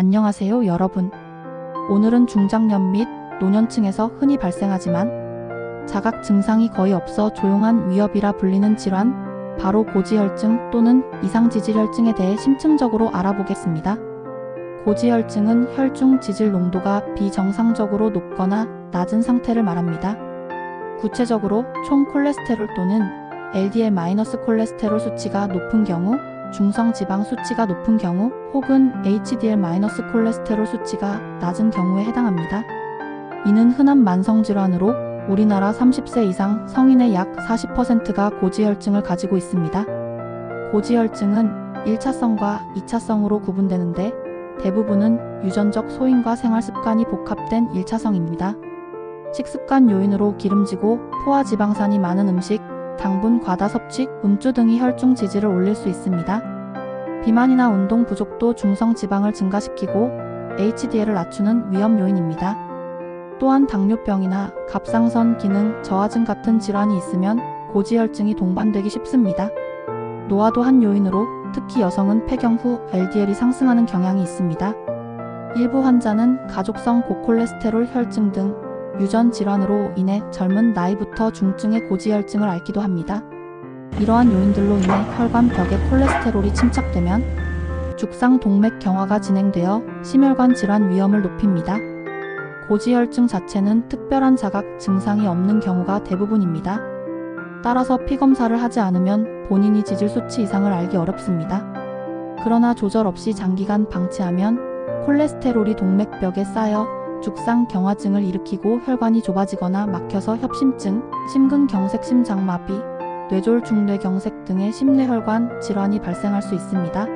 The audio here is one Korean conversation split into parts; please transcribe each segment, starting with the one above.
안녕하세요 여러분. 오늘은 중장년 및 노년층에서 흔히 발생하지만 자각 증상이 거의 없어 조용한 위협이라 불리는 질환, 바로 고지혈증 또는 이상지질혈증에 대해 심층적으로 알아보겠습니다. 고지혈증은 혈중 지질 농도가 비정상적으로 높거나 낮은 상태를 말합니다. 구체적으로 총 콜레스테롤 또는 LDL-콜레스테롤 수치가 높은 경우, 중성 지방 수치가 높은 경우, 혹은 HDL-콜레스테롤 수치가 낮은 경우에 해당합니다. 이는 흔한 만성질환으로 우리나라 30세 이상 성인의 약 40%가 고지혈증을 가지고 있습니다. 고지혈증은 1차성과 2차성으로 구분되는데 대부분은 유전적 소인과 생활습관이 복합된 1차성입니다. 식습관 요인으로 기름지고 포화지방산이 많은 음식, 당분 과다 섭취, 음주 등이 혈중 지질을 올릴 수 있습니다. 비만이나 운동 부족도 중성 지방을 증가시키고 HDL을 낮추는 위험 요인입니다. 또한 당뇨병이나 갑상선 기능 저하증 같은 질환이 있으면 고지혈증이 동반되기 쉽습니다. 노화도 한 요인으로 특히 여성은 폐경 후 LDL이 상승하는 경향이 있습니다. 일부 환자는 가족성 고콜레스테롤 혈증 등 유전 질환으로 인해 젊은 나이부터 중증의 고지혈증을 앓기도 합니다. 이러한 요인들로 인해 혈관 벽에 콜레스테롤이 침착되면 죽상 동맥 경화가 진행되어 심혈관 질환 위험을 높입니다. 고지혈증 자체는 특별한 자각 증상이 없는 경우가 대부분입니다. 따라서 피검사를 하지 않으면 본인이 지질 수치 이상을 알기 어렵습니다. 그러나 조절 없이 장기간 방치하면 콜레스테롤이 동맥벽에 쌓여 죽상 경화증을 일으키고 혈관이 좁아지거나 막혀서 협심증, 심근경색 심장마비, 뇌졸중뇌경색 등의 심뇌혈관 질환이 발생할 수 있습니다.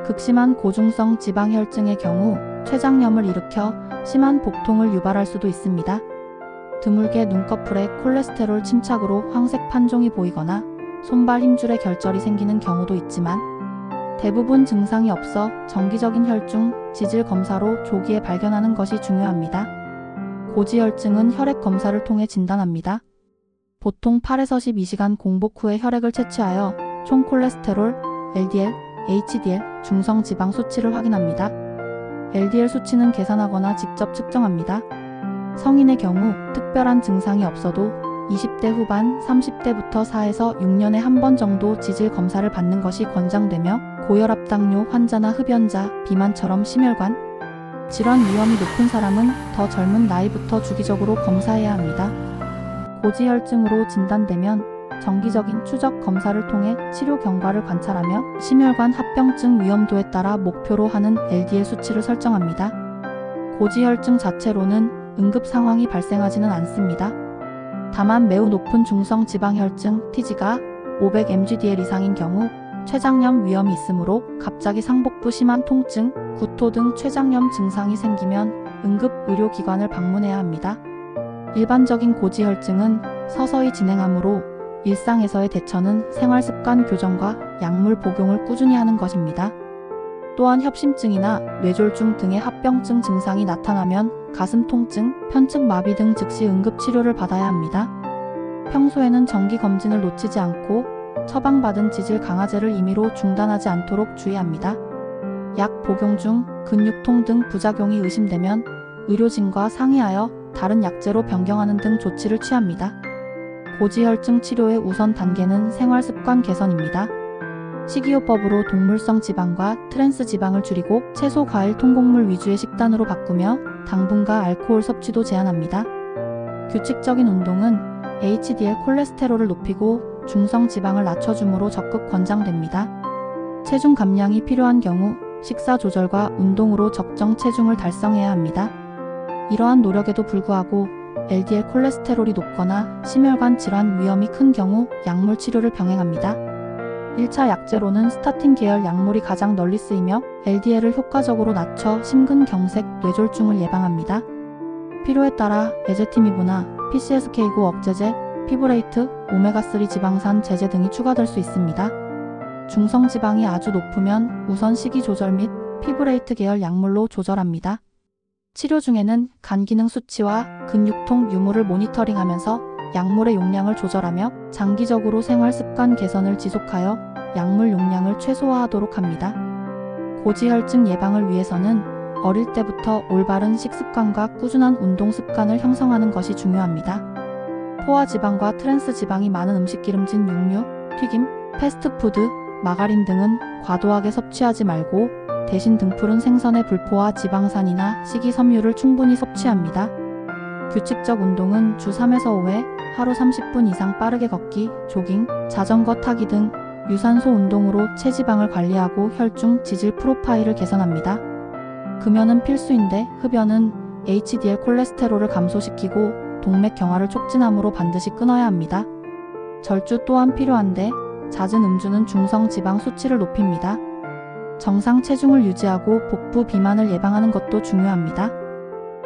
극심한 고중성 지방혈증의 경우 췌장염을 일으켜 심한 복통을 유발할 수도 있습니다. 드물게 눈꺼풀에 콜레스테롤 침착으로 황색 판종이 보이거나 손발 힘줄에 결절이 생기는 경우도 있지만 대부분 증상이 없어 정기적인 혈중 지질 검사로 조기에 발견하는 것이 중요합니다. 고지혈증은 혈액 검사를 통해 진단합니다. 보통 8에서 12시간 공복 후에 혈액을 채취하여 총 콜레스테롤, LDL, HDL, 중성 지방 수치를 확인합니다. LDL 수치는 계산하거나 직접 측정합니다. 성인의 경우 특별한 증상이 없어도 20대 후반, 30대부터 4에서 6년에 한 번 정도 지질 검사를 받는 것이 권장되며 고혈압 당뇨 환자나 흡연자, 비만처럼 심혈관 질환 위험이 높은 사람은 더 젊은 나이부터 주기적으로 검사해야 합니다. 고지혈증으로 진단되면 정기적인 추적 검사를 통해 치료 경과를 관찰하며 심혈관 합병증 위험도에 따라 목표로 하는 LDL 수치를 설정합니다. 고지혈증 자체로는 응급 상황이 발생하지는 않습니다. 다만 매우 높은 중성 지방혈증 TG가 500mg/dl 이상인 경우 췌장염 위험이 있으므로 갑자기 상복부 심한 통증, 구토 등 췌장염 증상이 생기면 응급 의료기관을 방문해야 합니다. 일반적인 고지혈증은 서서히 진행하므로 일상에서의 대처는 생활습관 교정과 약물 복용을 꾸준히 하는 것입니다. 또한 협심증이나 뇌졸중 등의 합병증 증상이 나타나면 가슴 통증, 편측 마비 등 즉시 응급 치료를 받아야 합니다. 평소에는 정기 검진을 놓치지 않고 처방받은 지질 강화제를 임의로 중단하지 않도록 주의합니다. 약 복용 중 근육통 등 부작용이 의심되면 의료진과 상의하여 다른 약제로 변경하는 등 조치를 취합니다. 고지혈증 치료의 우선 단계는 생활습관 개선입니다. 식이요법으로 동물성 지방과 트랜스 지방을 줄이고 채소, 과일, 통곡물 위주의 식단으로 바꾸며 당분과 알코올 섭취도 제한합니다. 규칙적인 운동은 HDL 콜레스테롤을 높이고 중성 지방을 낮춰주므로 적극 권장됩니다. 체중 감량이 필요한 경우 식사 조절과 운동으로 적정 체중을 달성해야 합니다. 이러한 노력에도 불구하고 LDL 콜레스테롤이 높거나 심혈관 질환 위험이 큰 경우 약물 치료를 병행합니다. 1차 약제로는 스타틴 계열 약물이 가장 널리 쓰이며 LDL을 효과적으로 낮춰 심근경색, 뇌졸중을 예방합니다. 필요에 따라 에제티미브나 PCSK9 억제제, 피브레이트, 오메가3 지방산 제제 등이 추가될 수 있습니다. 중성 지방이 아주 높으면 우선 식이 조절 및 피브레이트 계열 약물로 조절합니다. 치료 중에는 간 기능 수치와 근육통 유무를 모니터링하면서 약물의 용량을 조절하며 장기적으로 생활습관 개선을 지속하여 약물 용량을 최소화하도록 합니다. 고지혈증 예방을 위해서는 어릴 때부터 올바른 식습관과 꾸준한 운동 습관을 형성하는 것이 중요합니다. 포화지방과 트랜스지방이 많은 음식, 기름진 육류, 튀김, 패스트푸드, 마가린 등은 과도하게 섭취하지 말고 대신 등푸른 생선의 불포화 지방산이나 식이섬유를 충분히 섭취합니다. 규칙적 운동은 주 3에서 5회, 하루 30분 이상 빠르게 걷기, 조깅, 자전거 타기 등 유산소 운동으로 체지방을 관리하고 혈중 지질 프로파일을 개선합니다. 금연은 필수인데 흡연은 HDL 콜레스테롤을 감소시키고 동맥 경화를 촉진하므로 반드시 끊어야 합니다. 절주 또한 필요한데 잦은 음주는 중성 지방 수치를 높입니다. 정상 체중을 유지하고 복부 비만을 예방하는 것도 중요합니다.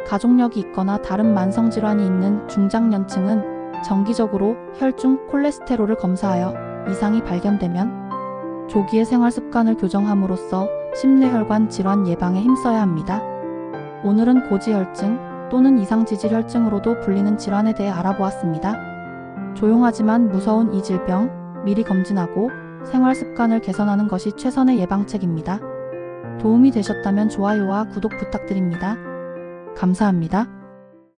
가족력이 있거나 다른 만성 질환이 있는 중장년층은 정기적으로 혈중 콜레스테롤을 검사하여 이상이 발견되면 조기에 생활 습관을 교정함으로써 심뇌혈관 질환 예방에 힘써야 합니다. 오늘은 고지혈증 또는 이상지질혈증으로도 불리는 질환에 대해 알아보았습니다. 조용하지만 무서운 이 질병 미리 검진하고 생활 습관을 개선하는 것이 최선의 예방책입니다. 도움이 되셨다면 좋아요와 구독 부탁드립니다. 감사합니다.